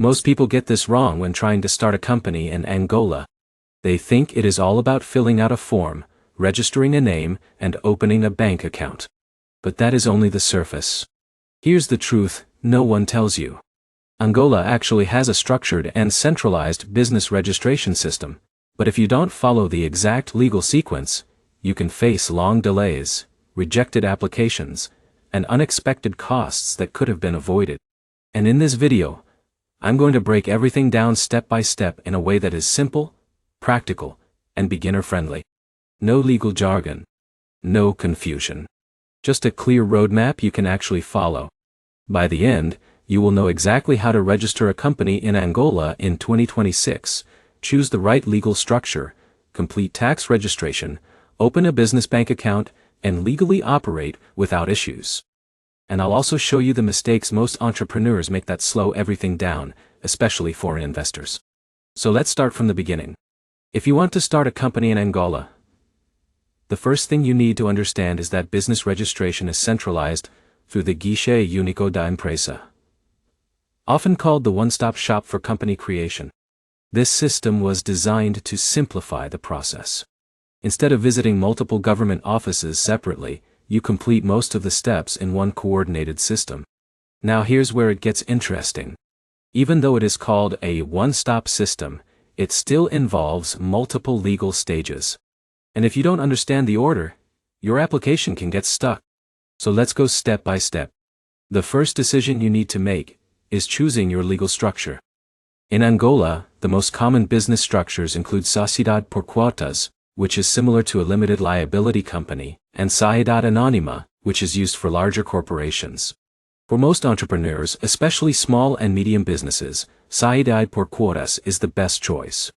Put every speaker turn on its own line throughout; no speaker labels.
Most people get this wrong when trying to start a company in Angola. They think it is all about filling out a form, registering a name, and opening a bank account. But that is only the surface. Here's the truth no one tells you. Angola actually has a structured and centralized business registration system, but if you don't follow the exact legal sequence, you can face long delays, rejected applications, and unexpected costs that could have been avoided. And in this video, I'm going to break everything down step by step in a way that is simple, practical, and beginner-friendly. No legal jargon. No confusion. Just a clear roadmap you can actually follow. By the end, you will know exactly how to register a company in Angola in 2026, choose the right legal structure, complete tax registration, open a business bank account, and legally operate without issues. And I'll also show you the mistakes most entrepreneurs make that slow everything down, especially foreign investors. So let's start from the beginning. If you want to start a company in Angola, the first thing you need to understand is that business registration is centralized through the Guichê Único da Empresa, often called the one-stop shop for company creation. This system was designed to simplify the process. Instead of visiting multiple government offices separately, you complete most of the steps in one coordinated system. Now here's where it gets interesting. Even though it is called a one-stop system, it still involves multiple legal stages. And if you don't understand the order, your application can get stuck. So let's go step by step. The first decision you need to make is choosing your legal structure. In Angola, the most common business structures include Sociedade por Quotas, which is similar to a limited liability company, and Sociedade Anônima, which is used for larger corporations. For most entrepreneurs, especially small and medium businesses, Sociedade por Quotas is the best choice.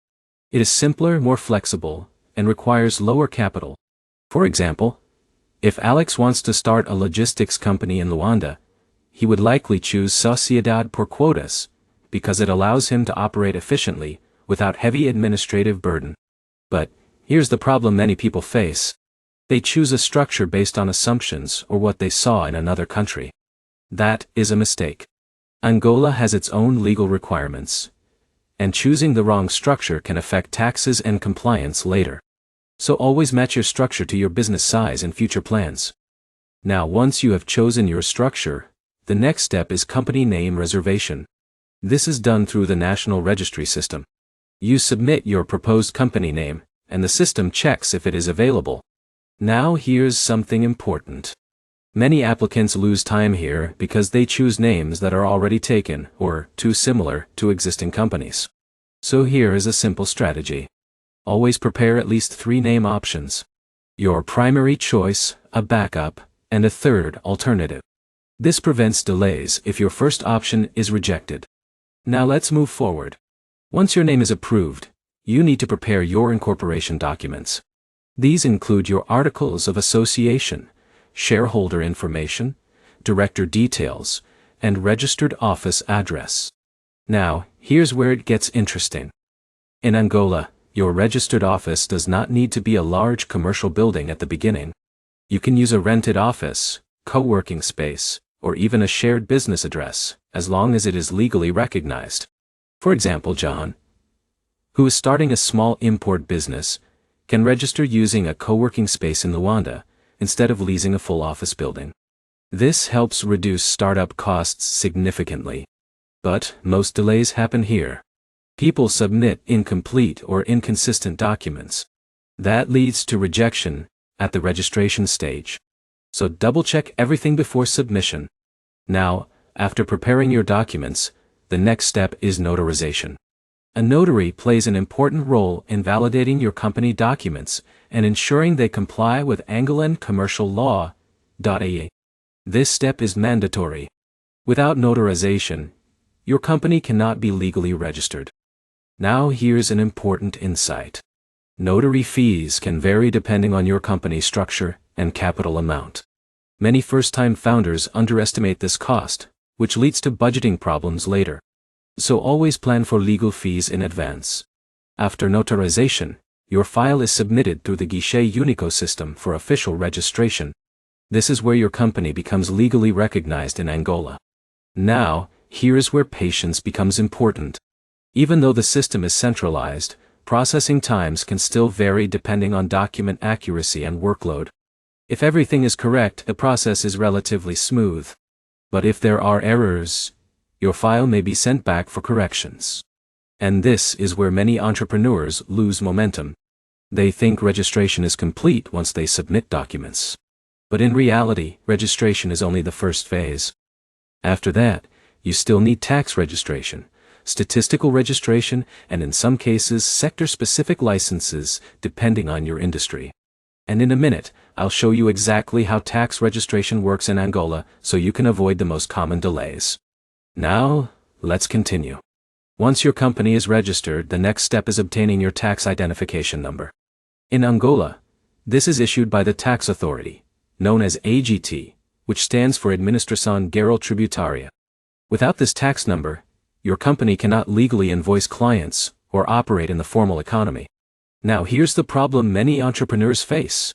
It is simpler, more flexible, and requires lower capital. For example, if Alex wants to start a logistics company in Luanda, he would likely choose Sociedade por Quotas, because it allows him to operate efficiently, without heavy administrative burden. But here's the problem many people face. They choose a structure based on assumptions or what they saw in another country. That is a mistake. Angola has its own legal requirements, and choosing the wrong structure can affect taxes and compliance later. So always match your structure to your business size and future plans. Now once you have chosen your structure, the next step is company name reservation. This is done through the National Registry System. You submit your proposed company name, and the system checks if it is available. Now here's something important. Many applicants lose time here because they choose names that are already taken or too similar to existing companies. So here is a simple strategy. Always prepare at least 3 name options. Your primary choice, a backup, and a third alternative. This prevents delays if your first option is rejected. Now let's move forward. Once your name is approved, you need to prepare your incorporation documents. These include your articles of association, shareholder information, director details, and registered office address. Now, here's where it gets interesting. In Angola, your registered office does not need to be a large commercial building at the beginning. You can use a rented office, co-working space, or even a shared business address, as long as it is legally recognized. For example, John, who is starting a small import business, can register using a co-working space in Luanda, instead of leasing a full office building. This helps reduce startup costs significantly. But most delays happen here. People submit incomplete or inconsistent documents. That leads to rejection at the registration stage. So double-check everything before submission. Now, after preparing your documents, the next step is notarization. A notary plays an important role in validating your company documents and ensuring they comply with Angolan commercial law. This step is mandatory. Without notarization, your company cannot be legally registered. Now here's an important insight. Notary fees can vary depending on your company structure and capital amount. Many first-time founders underestimate this cost, which leads to budgeting problems later. So always plan for legal fees in advance. After notarization, your file is submitted through the Guichê Único system for official registration. This is where your company becomes legally recognized in Angola. Now, here's where patience becomes important. Even though the system is centralized, processing times can still vary depending on document accuracy and workload. If everything is correct, the process is relatively smooth. But if there are errors, your file may be sent back for corrections. And this is where many entrepreneurs lose momentum. They think registration is complete once they submit documents. But in reality, registration is only the first phase. After that, you still need tax registration, statistical registration, and in some cases sector-specific licenses depending on your industry. And in a minute, I'll show you exactly how tax registration works in Angola so you can avoid the most common delays. Now, let's continue. Once your company is registered, the next step is obtaining your tax identification number. In Angola, this is issued by the tax authority, known as AGT, which stands for Administração Geral Tributária. Without this tax number, your company cannot legally invoice clients or operate in the formal economy. Now here's the problem many entrepreneurs face.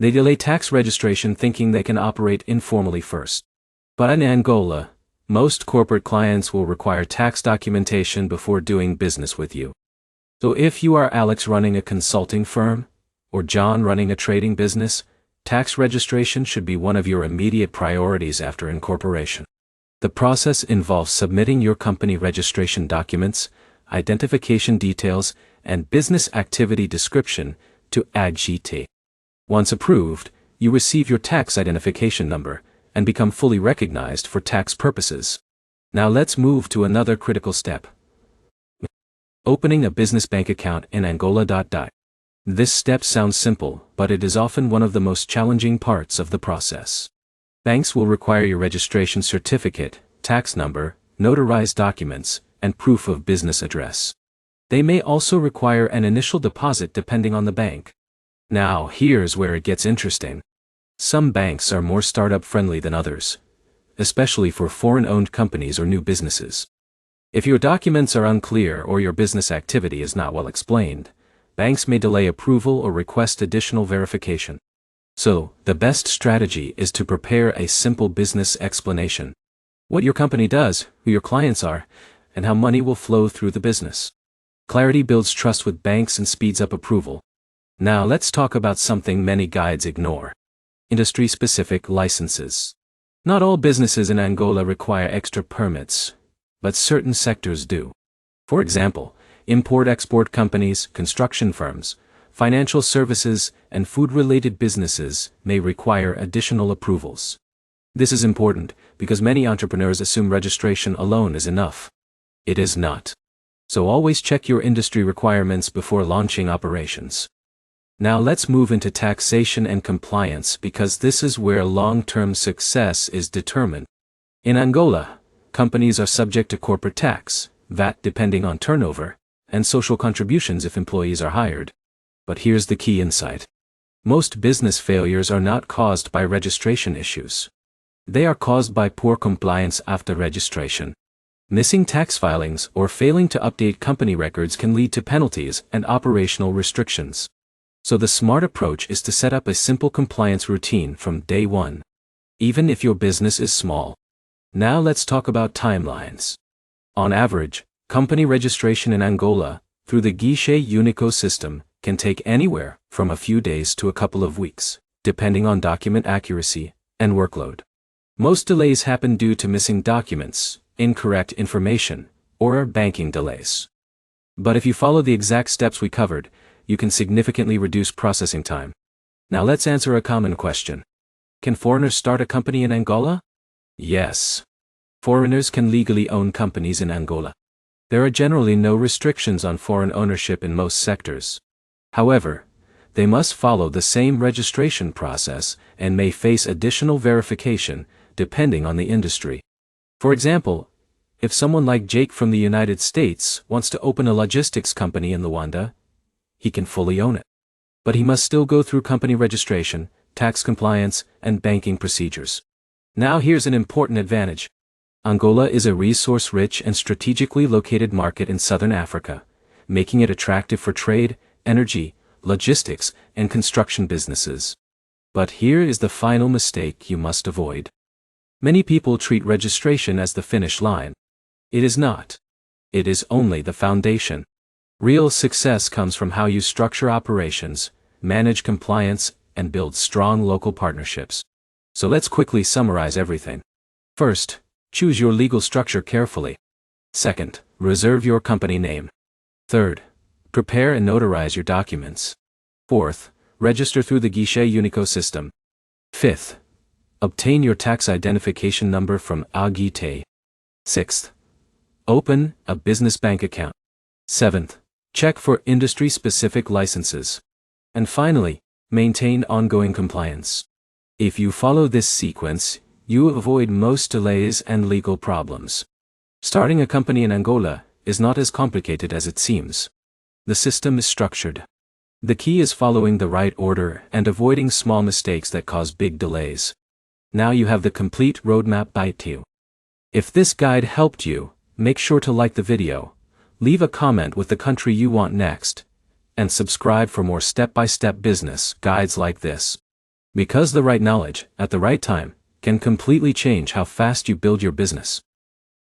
They delay tax registration thinking they can operate informally first. But in Angola, most corporate clients will require tax documentation before doing business with you. So if you are Alex running a consulting firm, or John running a trading business, tax registration should be one of your immediate priorities after incorporation. The process involves submitting your company registration documents, identification details, and business activity description to AGT. Once approved, you receive your tax identification number and become fully recognized for tax purposes. Now let's move to another critical step. Opening a business bank account in Angola. This step sounds simple, but it is often one of the most challenging parts of the process. Banks will require your registration certificate, tax number, notarized documents, and proof of business address. They may also require an initial deposit depending on the bank. Now, here's where it gets interesting. Some banks are more startup-friendly than others, especially for foreign-owned companies or new businesses. If your documents are unclear or your business activity is not well explained, banks may delay approval or request additional verification. So, the best strategy is to prepare a simple business explanation. What your company does, who your clients are, and how money will flow through the business. Clarity builds trust with banks and speeds up approval. Now let's talk about something many guides ignore. Industry-specific licenses. Not all businesses in Angola require extra permits, but certain sectors do. For example, import-export companies, construction firms, financial services, and food-related businesses may require additional approvals. This is important because many entrepreneurs assume registration alone is enough. It is not. So always check your industry requirements before launching operations. Now let's move into taxation and compliance because this is where long-term success is determined. In Angola, companies are subject to corporate tax, VAT depending on turnover, and social contributions if employees are hired. But here's the key insight. Most business failures are not caused by registration issues. They are caused by poor compliance after registration. Missing tax filings or failing to update company records can lead to penalties and operational restrictions. So the smart approach is to set up a simple compliance routine from day one, even if your business is small. Now let's talk about timelines. On average, company registration in Angola, through the Guichet Único system, can take anywhere from a few days to a couple of weeks, depending on document accuracy and workload. Most delays happen due to missing documents, incorrect information, or banking delays. But if you follow the exact steps we covered, you can significantly reduce processing time. Now let's answer a common question. Can foreigners start a company in Angola? Yes. Foreigners can legally own companies in Angola. There are generally no restrictions on foreign ownership in most sectors. However, they must follow the same registration process and may face additional verification depending on the industry. For example, if someone like Jake from the United States wants to open a logistics company in Luanda, he can fully own it. But he must still go through company registration, tax compliance, and banking procedures. Now here's an important advantage. Angola is a resource-rich and strategically located market in southern Africa, making it attractive for trade, energy, logistics, and construction businesses. But here is the final mistake you must avoid. Many people treat registration as the finish line. It is not. It is only the foundation. Real success comes from how you structure operations, manage compliance, and build strong local partnerships. So let's quickly summarize everything. First, choose your legal structure carefully. Second, reserve your company name. Third, prepare and notarize your documents. Fourth, register through the Guichet Unico system. Fifth, obtain your tax identification number from Agite. Sixth, open a business bank account. Seventh, check for industry-specific licenses. And finally, maintain ongoing compliance. If you follow this sequence, you avoid most delays and legal problems. Starting a company in Angola is not as complicated as it seems. The system is structured. The key is following the right order and avoiding small mistakes that cause big delays. Now you have the complete roadmap by you. If this guide helped you, make sure to like the video, leave a comment with the country you want next, and subscribe for more step-by-step business guides like this. Because the right knowledge, at the right time, can completely change how fast you build your business.